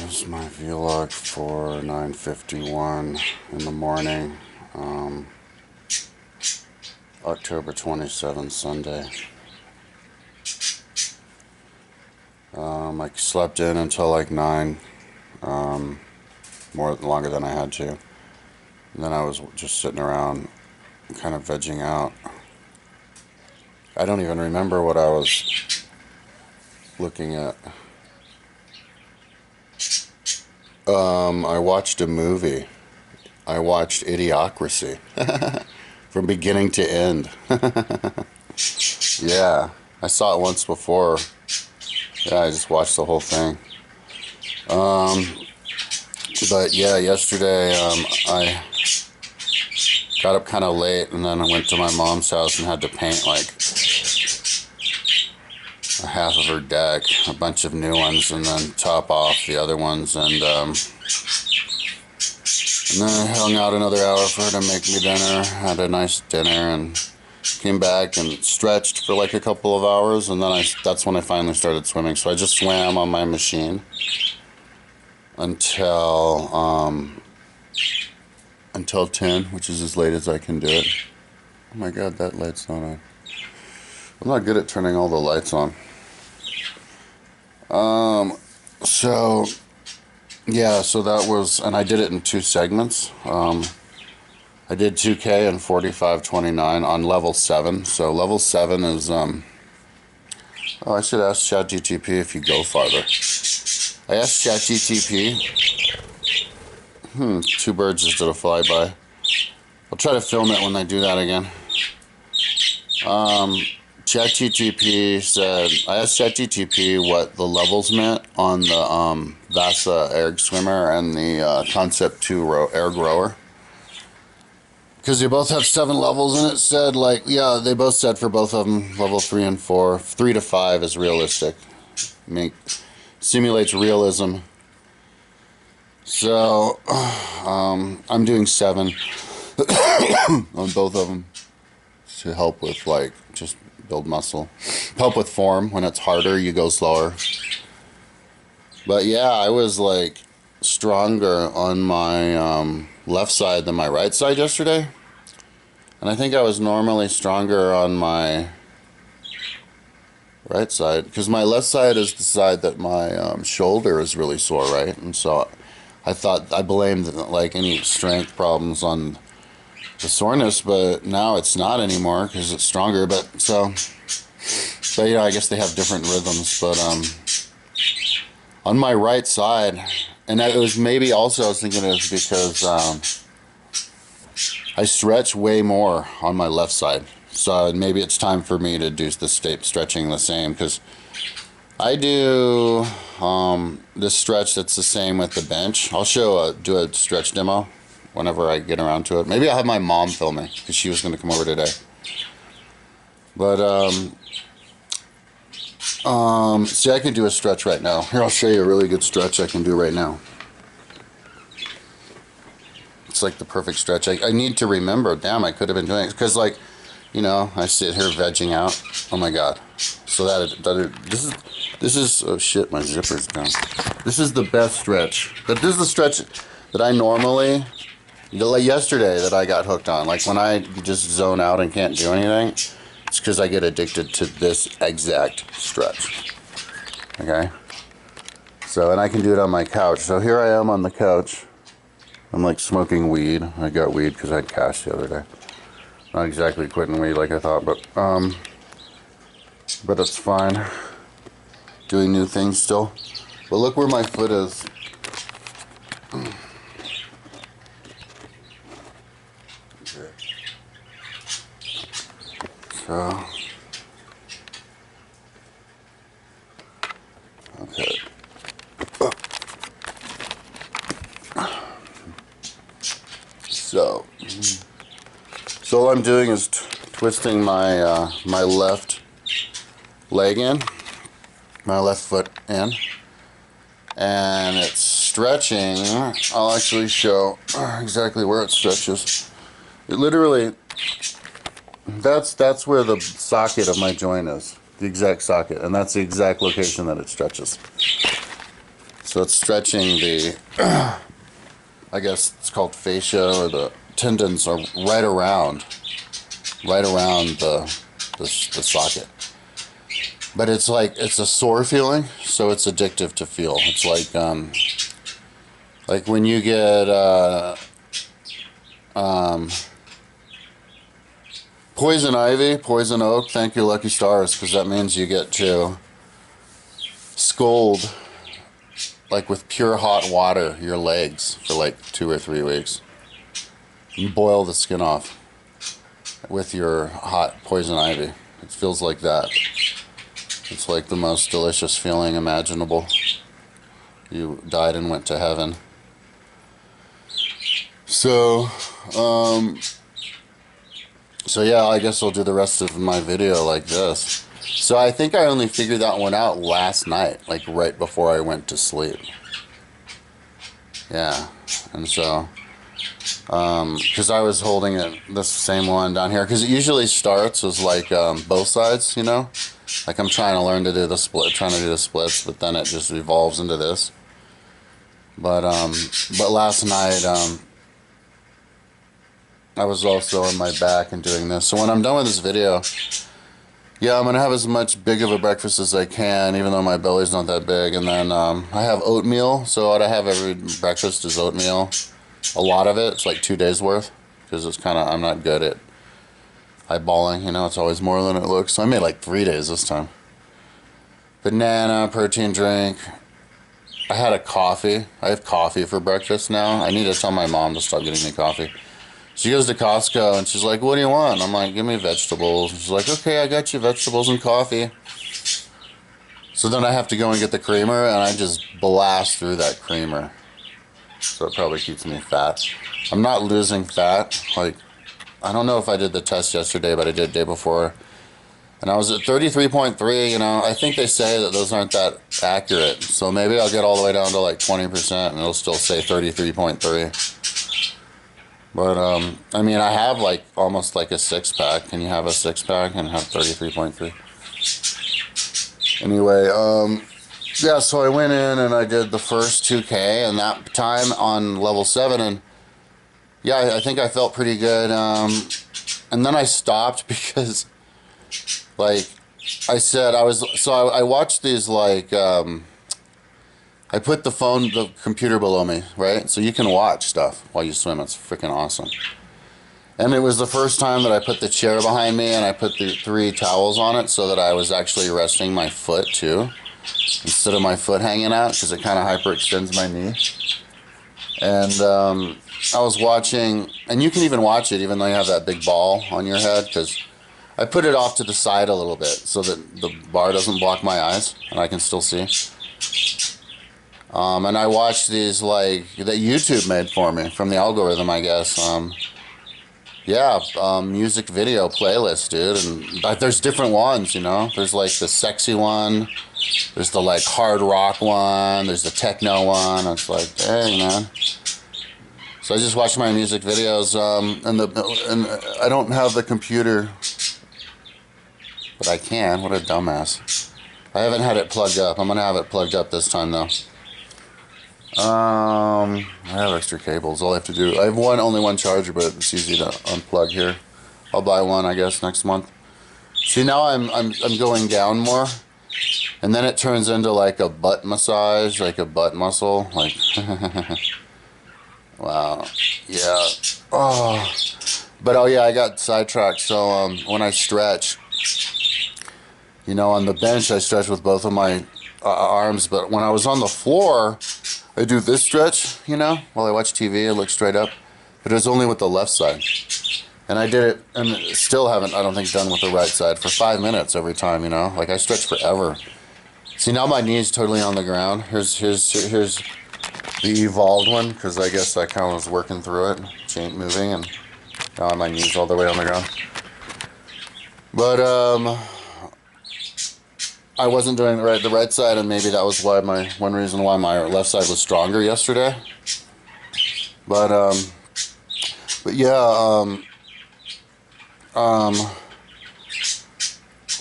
This is my vlog for 9:51 in the morning, October 27th, Sunday. I slept in until like 9, longer than I had to. And then I was just sitting around, kind of vegging out. I don't even remember what I was looking at. I watched a movie. I watched Idiocracy from beginning to end. Yeah, I saw it once before. Yeah, I just watched the whole thing. But yeah, yesterday I got up kind of late, and then I went to my mom's house and had to paint like a half of her deck, a bunch of new ones, and then top off the other ones, and then I hung out another hour for her to make me dinner, had a nice dinner, and came back and stretched for like a couple of hours, and then that's when I finally started swimming. So I just swam on my machine until 10, which is as late as I can do it. Oh my god, that light's not on. I'm not good at turning all the lights on. So yeah, so that was, and I did it in 2 segments. I did 2K and 45:29 on level 7. So level 7 is, oh, I should ask ChatGTP if you go farther. I asked ChatGTP. 2 birds just did a flyby. I'll try to film it when I do that again. ChatGTP said, I asked ChatGTP what the levels meant on the Vasa Erg Swimmer and the Concept 2 Erg Rower. Because they both have 7 levels, and it said, like, yeah, they both said for both of them, level 3 and 4. 3 to 5 is realistic. Simulates realism. So, I'm doing 7 on both of them to help with, like, just build muscle. Help with form. When it's harder, you go slower. But yeah, I was, like, stronger on my left side than my right side yesterday. And I think I was normally stronger on my right side, because my left side is the side that my shoulder is really sore, right? And so I blamed like any strength problems on the soreness, but now it's not anymore because it's stronger. But yeah, I guess they have different rhythms. But on my right side, and it was maybe also, I was thinking it was because I stretch way more on my left side. So maybe it's time for me to do the stretching the same, because I do this stretch that's the same with the bench. I'll do a stretch demo whenever I get around to it. Maybe I'll have my mom film me, because she was going to come over today. But see, I can do a stretch right now. Here, I'll show you a really good stretch I can do right now. It's like the perfect stretch. I need to remember, damn, I could have been doing it. Because, like, you know, I sit here vegging out. Oh my god. So this is, oh shit, my zipper's down. This is the best stretch. But this is the stretch that I normally, like yesterday, that I got hooked on. Like when I just zone out and can't do anything, it's because I get addicted to this exact stretch. Okay? So, and I can do it on my couch. So here I am on the couch. I'm like smoking weed. I got weed because I had cash the other day. Not exactly quitting weed like I thought, but it's fine. Doing new things still. But look where my foot is. Okay. So, okay. So all I'm doing is twisting my my left leg in, my left foot in, and it's stretching. I'll actually show exactly where it stretches. It literally, that's where the socket of my joint is, the exact socket, and that's the exact location that it stretches. So it's stretching the, I guess it's called fascia, or the tendons are right around the socket. But it's like, it's a sore feeling, so it's addictive to feel. It's like when you get poison ivy, poison oak, thank your lucky stars, because that means you get to scald, like with pure hot water, your legs for like 2 or 3 weeks. You boil the skin off with your hot poison ivy. It feels like that. It's like the most delicious feeling imaginable. You died and went to heaven. So, so yeah, I guess I'll do the rest of my video like this. So I think I only figured that one out last night, like right before I went to sleep. Yeah, and so, because I was holding it, this same one down here, because it usually starts as like both sides, you know? Like I'm trying to learn to do the splits, but then it just evolves into this. But last night, I was also on my back and doing this. So when I'm done with this video, yeah, I'm going to have as much big of a breakfast as I can, even though my belly's not that big. And then I have oatmeal. So what I have every breakfast is oatmeal. A lot of it. It's like 2 days worth. Because it's kind of, I'm not good at eyeballing. You know, it's always more than it looks. So I made like 3 days this time. Banana, protein drink. I had a coffee. I have coffee for breakfast now. I need to tell my mom to stop getting me coffee. She goes to Costco and she's like, what do you want? I'm like, give me vegetables. She's like, okay, I got you vegetables and coffee. So then I have to go and get the creamer, and I just blast through that creamer. So it probably keeps me fat. I'm not losing fat. Like, I don't know if I did the test yesterday, but I did the day before. And I was at 33.3, you know. I think they say that those aren't that accurate. So maybe I'll get all the way down to like 20% and it'll still say 33.3. But, I mean, I have like almost like a 6-pack. Can you have a 6-pack and have 33.3? Anyway, yeah, so I went in and I did the first 2K, and that time on level 7, and yeah, I think I felt pretty good. And then I stopped because, like, I said, I watched these, like, I put the computer below me, right? So you can watch stuff while you swim. It's freaking awesome. And it was the first time that I put the chair behind me and I put the 3 towels on it so that I was actually resting my foot too, instead of my foot hanging out, because it kind of hyperextends my knee. And I was watching, and you can even watch it even though you have that big ball on your head, because I put it off to the side a little bit so that the bar doesn't block my eyes and I can still see. And I watched these, like, that YouTube made for me from the algorithm, I guess. Yeah, music video playlist, dude. And there's different ones, you know. There's like the sexy one. There's the like hard rock one. There's the techno one. It's like, dang, man. So I just watch my music videos, and I don't have the computer, but I can. What a dumbass. I haven't had it plugged up. I'm gonna have it plugged up this time though. I have extra cables. All I have to do, I have only one charger, but it's easy to unplug here. I'll buy one, I guess, next month. See, now I'm going down more, and then it turns into like a butt massage, like a butt muscle, like. Wow. Yeah. Oh. But oh yeah, I got sidetracked. So when I stretch, you know, on the bench I stretch with both of my arms, but when I was on the floor, I do this stretch, you know, while I watch TV. I look straight up, but it was only with the left side. And I did it, and still haven't, I don't think, done with the right side for 5 minutes every time, you know. Like, I stretch forever. See, now my knee's totally on the ground. Here's the evolved one, because I guess I kind of was working through it, chain moving, and now my knee's all the way on the ground. But I wasn't doing the right side, and maybe that was why one reason why my left side was stronger yesterday. But yeah,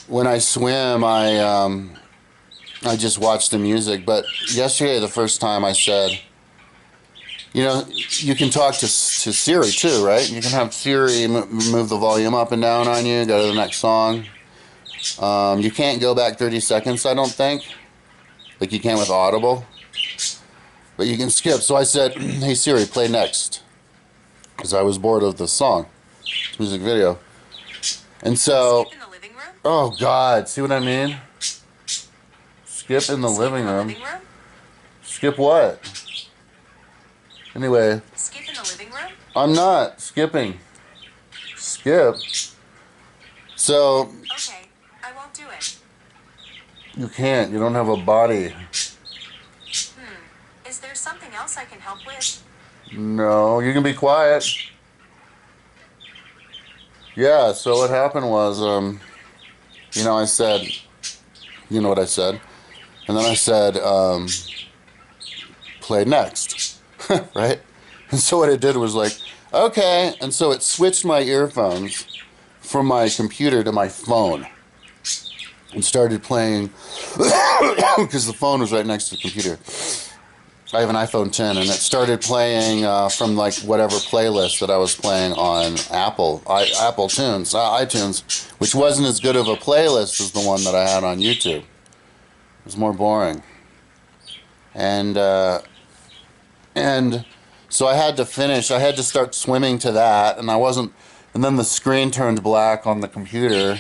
when I swim, I just watch the music. But yesterday, the first time I said, you know, you can talk to Siri too, right? You can have Siri move the volume up and down on you, go to the next song. You can't go back 30 seconds, I don't think, like you can with Audible. But you can skip. So I said, hey Siri, play next. Because I was bored of the song, music video. And so, skip in the living room? Oh God, see what I mean? Skip in the living room. Skip what? Anyway. Skip in the living room? I'm not skipping. Skip. So. Okay, I won't do it. You can't. You don't have a body. Is there something else I can help with? No, you can be quiet. Yeah, so what happened was, you know, I said, you know what I said? And then I said, play next. Right? And so what it did was like, okay. And so it switched my earphones from my computer to my phone and started playing because the phone was right next to the computer. I have an iPhone 10 and it started playing from like whatever playlist that I was playing on Apple iTunes, which wasn't as good of a playlist as the one that I had on YouTube. It was more boring. And so I had to finish. I had to start swimming to that, and I wasn't. And then the screen turned black on the computer,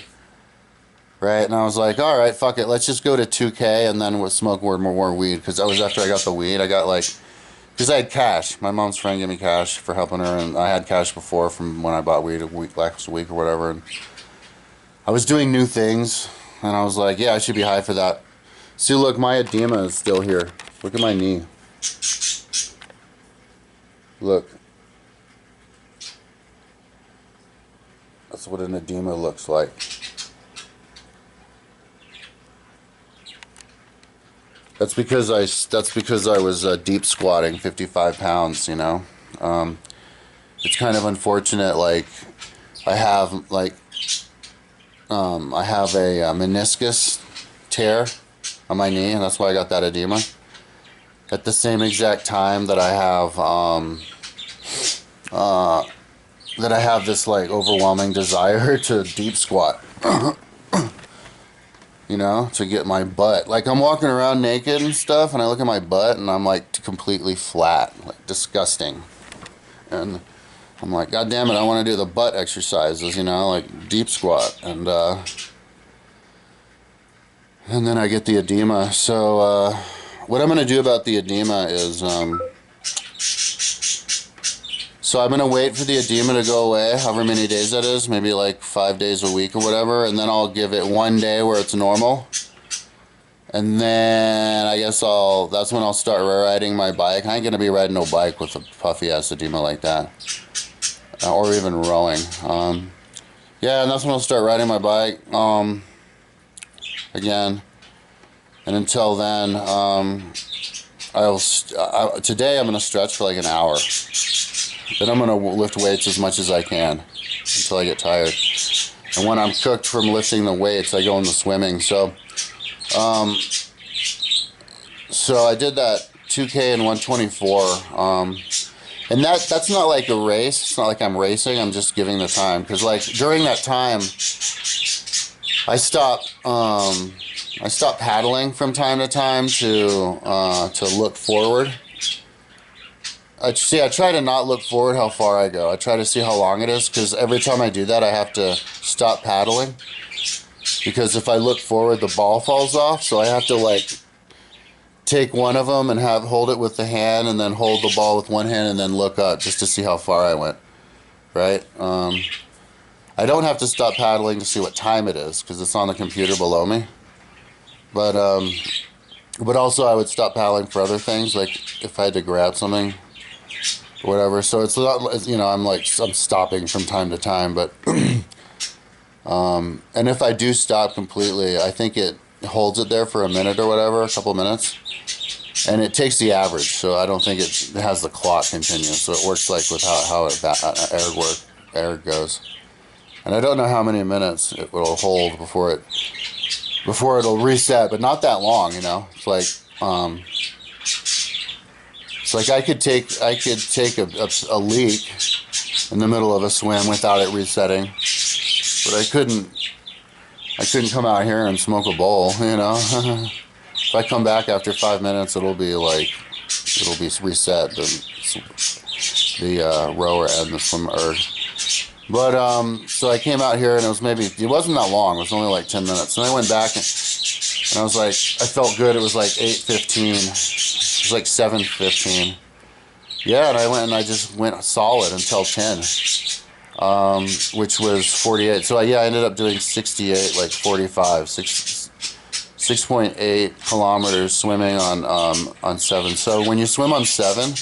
right? And I was like, all right, fuck it. Let's just go to 2K, and then we'll smoke more weed. Because that was after I got the weed. I got like, because I had cash. My mom's friend gave me cash for helping her, and I had cash before from when I bought weed last week or whatever. And I was doing new things, and I was like, yeah, I should be high for that. See, look, my edema is still here. Look at my knee. Look. That's what an edema looks like. That's because I was deep squatting 55 pounds, you know. It's kind of unfortunate, like I have a meniscus tear on my knee, and that's why I got that edema. At the same exact time that I have this like overwhelming desire to deep squat. You know, to get my butt. Like I'm walking around naked and stuff and I look at my butt and I'm like completely flat, like disgusting. And I'm like, God damn it, I want to do the butt exercises, you know, like deep squat. And then I get the edema. So what I'm going to do about the edema is, so I'm going to wait for the edema to go away, however many days that is, maybe like 5 days a week or whatever, and then I'll give it 1 day where it's normal. And then I guess that's when I'll start riding my bike. I ain't going to be riding no bike with a puffy ass edema like that. Or even rowing. Yeah, and that's when I'll start riding my bike again. And until then, today I'm going to stretch for like an hour. Then I'm going to lift weights as much as I can until I get tired. And when I'm cooked from lifting the weights, I go into swimming. So I did that 2K and 124. And that's not like a race. It's not like I'm racing. I'm just giving the time. Because like during that time, I stopped paddling from time to time to look forward. I try to not look forward how far I go. I try to see how long it is, because every time I do that, I have to stop paddling. Because if I look forward, the ball falls off. So I have to like take one of them and hold it with the hand, and then hold the ball with one hand, and then look up just to see how far I went. Right? I don't have to stop paddling to see what time it is, because it's on the computer below me. But also I would stop paddling for other things, like if I had to grab something or whatever. So it's not, you know, I'm stopping from time to time, but and if I do stop completely, I think it holds it there for a minute or whatever, a couple minutes, and it takes the average. So I don't think it has the clock continue. So it works like with how Erg goes. And I don't know how many minutes it will hold before it before it'll reset, but not that long, you know. It's like I could take a leak in the middle of a swim without it resetting, but I couldn't come out here and smoke a bowl, you know. If I come back after 5 minutes, it'll be reset, the rower and the swim erg. But so I came out here and it wasn't that long. It was only like 10 minutes. And I went back and I was like, I felt good. It was like 8:15. It was like 7:15. Yeah, and I just went solid until 10, which was 48. So I ended up doing 68, like 45, 6.8 kilometers swimming on 7. So when you swim on 7,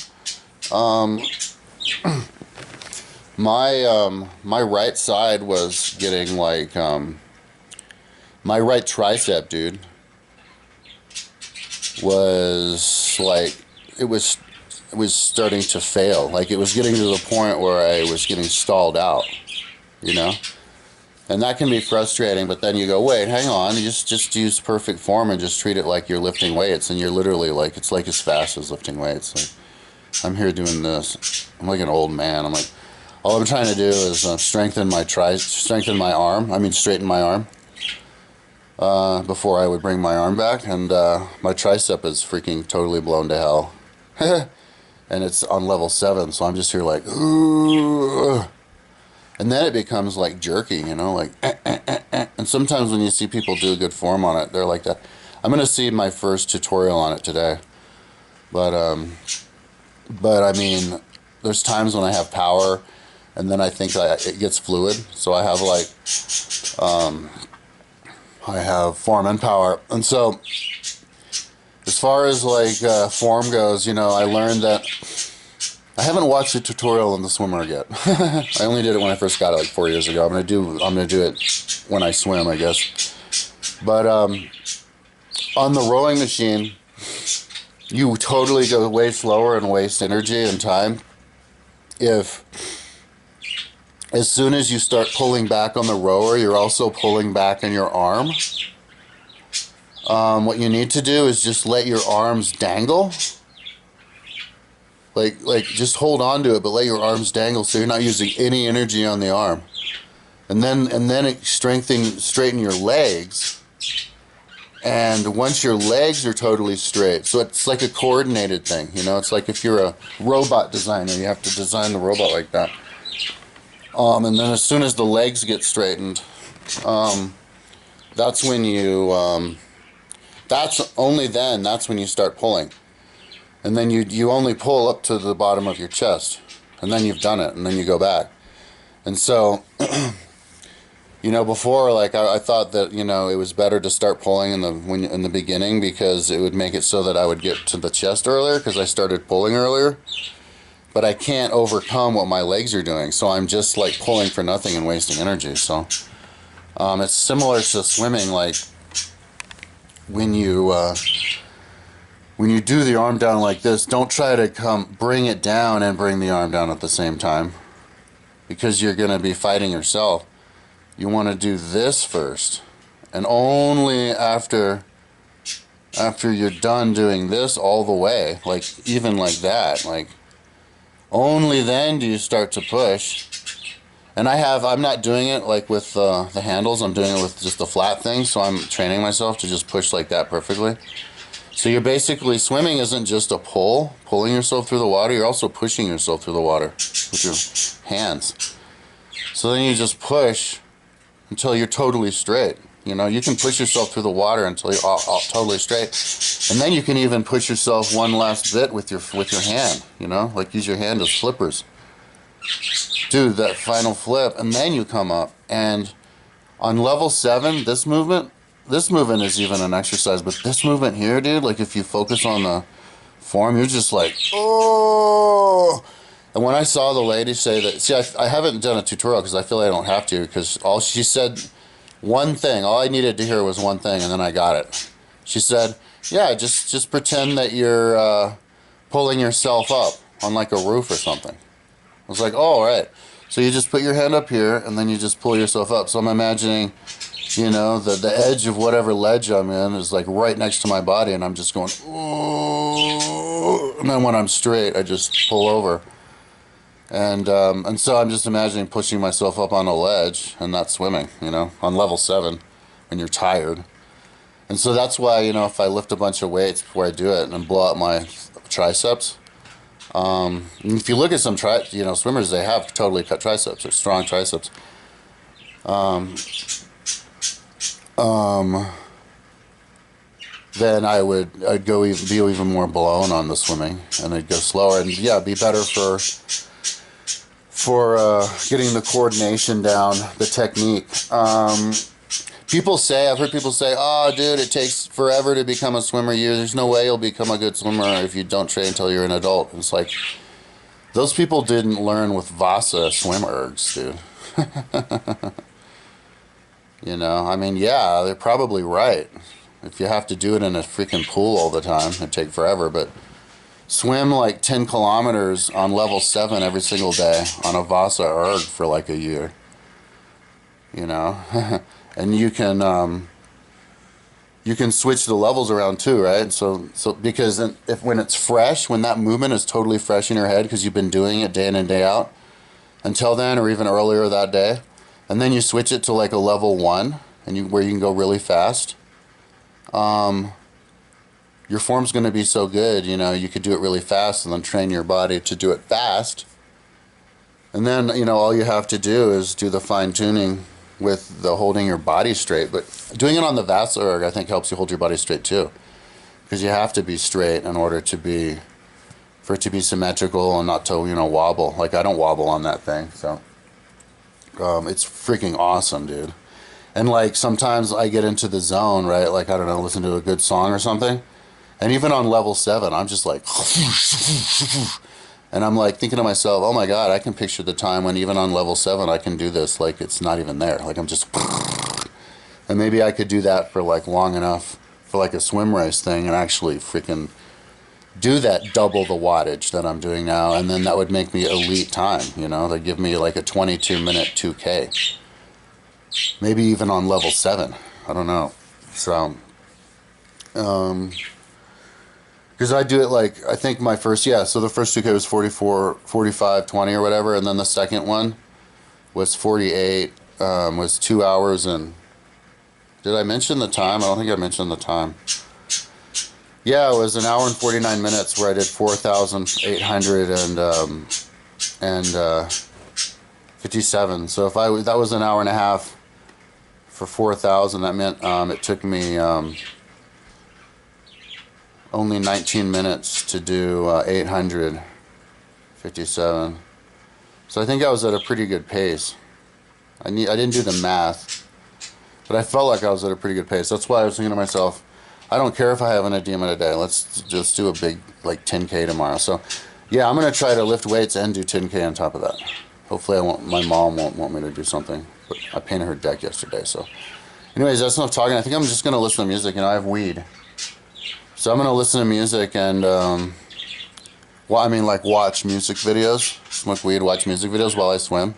my right side was getting like my right tricep, dude, was like it was starting to fail. Like it was getting to the point where I was getting stalled out, you know. And that can be frustrating, but then you go, wait, hang on, you just use perfect form and just treat it like you're lifting weights, and you're literally like, it's like as fast as lifting weights. Like, I'm here doing this. I'm like an old man. I'm like, all I'm trying to do is strengthen my arm. I mean, straighten my arm before I would bring my arm back, and my tricep is freaking totally blown to hell. And it's on level 7, so I'm just here like, ooh. And then it becomes like jerky, you know, like, And sometimes when you see people do good form on it, they're like that. I'm going to see my first tutorial on it today. But I mean, there's times when I have power, and then I think it gets fluid. So I have like, I have form and power. And so, as far as like form goes, you know, I learned that I haven't watched a tutorial on the swim erg yet. I only did it when I first got it like 4 years ago. I'm gonna do it when I swim, I guess. But on the rowing machine, you totally go way slower and waste energy and time if as soon as you start pulling back on the rower, you're also pulling back in your arm. What you need to do is just let your arms dangle. Like just hold on to it, but let your arms dangle so you're not using any energy on the arm. And then straighten your legs. And once your legs are totally straight, so it's like a coordinated thing, you know. It's like if you're a robot designer, you have to design the robot like that. And then as soon as the legs get straightened, that's when you that's when you start pulling. And then you only pull up to the bottom of your chest, and then you've done it, and then you go back. And so, you know, before, like I thought that, you know, it was better to start pulling in the beginning because it would make it so that I would get to the chest earlier because I started pulling earlier. But I can't overcome what my legs are doing, so I'm just like pulling for nothing and wasting energy. So it's similar to swimming, like when you do the arm down like this, don't try to bring it down and bring the arm down at the same time, because you're going to be fighting yourself. You want to do this first, and only after you're done doing this all the way, like even like that, like only then do you start to push. And I'm not doing it like with the handles, I'm doing it with just the flat thing, so I'm training myself to just push like that perfectly. So you're basically, swimming isn't just a pulling yourself through the water, you're also pushing yourself through the water with your hands. So then you just push until you're totally straight. You know, you can push yourself through the water until you're all totally straight. And then you can even push yourself one last bit with your hand, you know, like use your hand as flippers. Do that final flip, and then you come up. And on level 7, this movement is even an exercise, but this movement here, dude, like if you focus on the form, you're just like, oh. And when I saw the lady say that, see, I haven't done a tutorial because I feel like I don't have to, because all she said, one thing, all I needed to hear was one thing, and then I got it. She said, yeah, just pretend that you're pulling yourself up on like a roof or something. I was like, oh, all right. So you just put your hand up here, and then you just pull yourself up. So I'm imagining You know, the edge of whatever ledge I'm in is like right next to my body, and I'm just going, ooh. And then when I'm straight, I just pull over. And so I'm just imagining pushing myself up on a ledge and not swimming, you know, on level 7 when you're tired. And so that's why, you know, if I lift a bunch of weights before I do it and blow out my triceps, if you look at some swimmers, they have totally cut triceps or strong triceps. Then I'd be even more blown on the swimming, and I'd go slower, and yeah, it'd be better for getting the coordination down, the technique. I've heard people say, oh, dude, it takes forever to become a swimmer. There's no way you'll become a good swimmer if you don't train until you're an adult. And it's like, those people didn't learn with Vasa swim ergs, dude. You know, I mean, yeah, they're probably right. If you have to do it in a freaking pool all the time, it'd take forever, but swim like 10 kilometers on level 7 every single day on a Vasa erg for like a year. You know? And you can switch the levels around too, right? So because when it's fresh, when that movement is totally fresh in your head because you've been doing it day in and day out until then, or even earlier that day, and then you switch it to like a level 1 where you can go really fast, your form's going to be so good, you know, you could do it really fast and then train your body to do it fast. And then, you know, all you have to do is do the fine tuning with the holding your body straight. But doing it on the Vasa erg, I think, helps you hold your body straight too, because you have to be straight in order for it to be symmetrical and not to, you know, wobble. Like, I don't wobble on that thing, so it's freaking awesome, dude. And like sometimes I get into the zone, right? Like, I don't know, listen to a good song or something, and even on level 7, I'm just like, and I'm like thinking to myself, oh my god, I can picture the time when even on level 7 I can do this, like it's not even there. Like, I'm just, and maybe I could do that for like long enough for like a swim race thing and actually freaking do that double the wattage that I'm doing now, and then that would make me elite time, you know? They'd give me like a 22-minute 2K. Maybe even on level 7. I don't know. So, because I do it like, I think my first, so the first 2K was 44, 45, 20 or whatever, and then the second one was 48, was 2 hours, and did I mention the time? I don't think I mentioned the time. Yeah, it was an hour and 49 minutes where I did 4,800 and 57. So if that was an hour and a half for 4,000, that meant it took me only 19 minutes to do 857. So I think I was at a pretty good pace. I didn't do the math, but I felt like I was at a pretty good pace. That's why I was thinking to myself, I don't care if I have an edema today. Let's just do a big like 10K tomorrow. So yeah, I'm gonna try to lift weights and do 10K on top of that. Hopefully my mom won't want me to do something. But I painted her deck yesterday. So anyways, that's enough talking. I think I'm just gonna listen to music. You know, I have weed, so I'm gonna listen to music and watch music videos, smoke weed, watch music videos while I swim,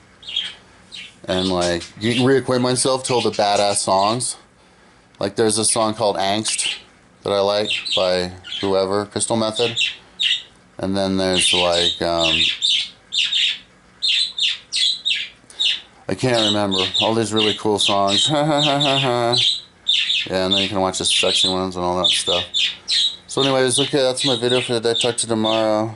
and like reacquaint myself to all the badass songs. Like, there's a song called Angst that I like by whoever, Crystal Method. And then there's like, I can't remember, all these really cool songs. Yeah, and then you can watch the sexy ones and all that stuff. So anyways, okay, that's my video for today. Talk to you tomorrow.